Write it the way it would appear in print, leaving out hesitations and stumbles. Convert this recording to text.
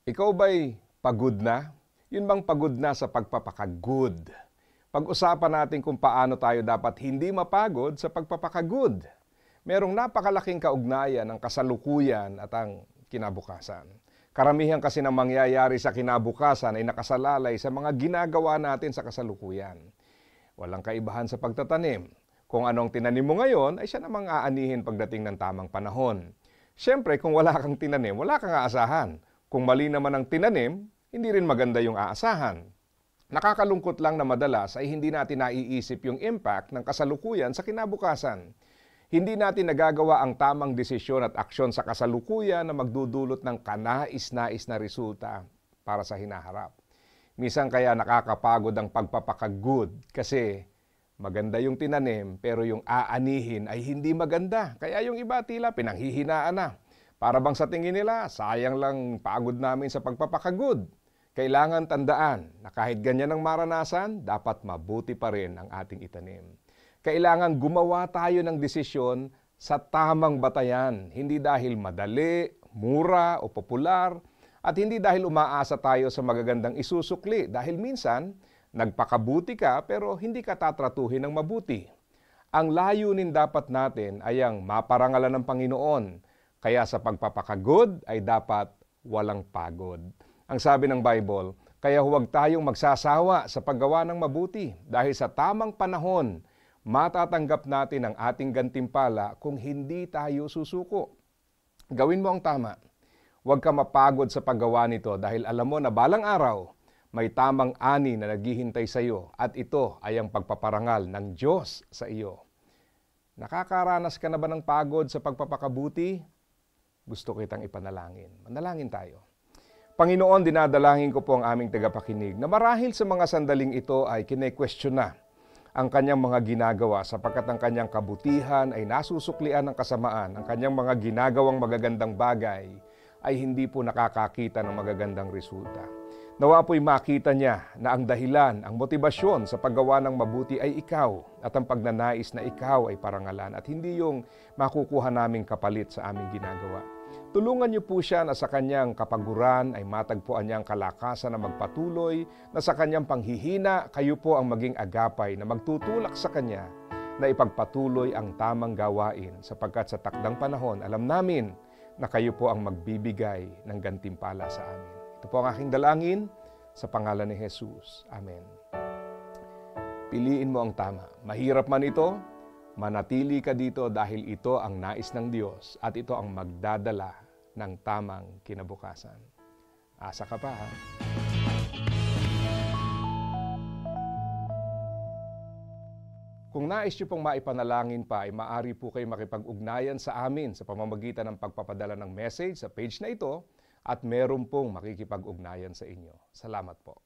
Ikaw ba'y pagod na? Yun bang pagod na sa pagpapakagood? Pag-usapan natin kung paano tayo dapat hindi mapagod sa pagpapakagood. Merong napakalaking kaugnayan ng kasalukuyan at ang kinabukasan. Karamihan kasi ng mangyayari sa kinabukasan ay nakasalalay sa mga ginagawa natin sa kasalukuyan. Walang kaibahan sa pagtatanim. Kung anong tinanim mo ngayon, ay siya namang aanihin pagdating ng tamang panahon. Siyempre, kung wala kang tinanim, wala kang aasahan. Kung mali naman ang tinanim, hindi rin maganda yung aasahan. Nakakalungkot lang na madalas ay hindi natin naiisip yung impact ng kasalukuyan sa kinabukasan. Hindi natin nagagawa ang tamang desisyon at aksyon sa kasalukuyan na magdudulot ng kanais-nais na resulta para sa hinaharap. Minsan kaya nakakapagod ang pagpapakagood kasi maganda yung tinanim pero yung aanihin ay hindi maganda. Kaya yung iba tila pinanghihinaan na. Para bang sa tingin nila, sayang lang pagod namin sa pagpapakagood. Kailangan tandaan na kahit ganyan ang maranasan, dapat mabuti pa rin ang ating itanim. Kailangan gumawa tayo ng desisyon sa tamang batayan, hindi dahil madali, mura o popular, at hindi dahil umaasa tayo sa magagandang isusukli. Dahil minsan, nagpakabuti ka pero hindi ka tatratuhin ng mabuti. Ang layunin dapat natin ay ang maparangalan ng Panginoon. Kaya sa pagpapakagod ay dapat walang pagod. Ang sabi ng Bible, kaya huwag tayong magsasawa sa paggawa ng mabuti dahil sa tamang panahon, matatanggap natin ang ating gantimpala kung hindi tayo susuko. Gawin mo ang tama. Huwag ka mapagod sa paggawa nito dahil alam mo na balang araw, may tamang ani na naghihintay sa iyo at ito ay ang pagpaparangal ng Diyos sa iyo. Nakakaranas ka na ba ng pagod sa pagpapakabuti? Gusto kitang ipanalangin. Manalangin tayo. Panginoon, dinadalangin ko po ang aming tagapakinig na marahil sa mga sandaling ito ay kine-question na ang kanyang mga ginagawa sapagkat ang kanyang kabutihan ay nasusuklian ng kasamaan. Ang kanyang mga ginagawang magagandang bagay ay hindi po nakakakita ng magagandang resulta. Nawa po'y makita niya na ang dahilan, ang motibasyon sa paggawa ng mabuti ay ikaw at ang pagnanais na ikaw ay parangalan at hindi yung makukuha naming kapalit sa aming ginagawa. Tulungan niyo po siya na sa kanyang kapaguran ay matagpuan niya ang kalakasan na magpatuloy, na sa kanyang panghihina kayo po ang maging agapay na magtutulak sa kanya na ipagpatuloy ang tamang gawain sapagkat sa takdang panahon alam namin na kayo po ang magbibigay ng gantimpala sa amin. Ito po ang aking dalangin sa pangalan ni Jesus. Amen. Piliin mo ang tama. Mahirap man ito, manatili ka dito dahil ito ang nais ng Diyos at ito ang magdadala ng tamang kinabukasan. Asa ka pa, ha? Kung nais niyo pong maipanalangin pa, ay maaari po kayo makipag-ugnayan sa amin sa pamamagitan ng pagpapadala ng message sa page na ito at meron pong makikipag-ugnayan sa inyo. Salamat po.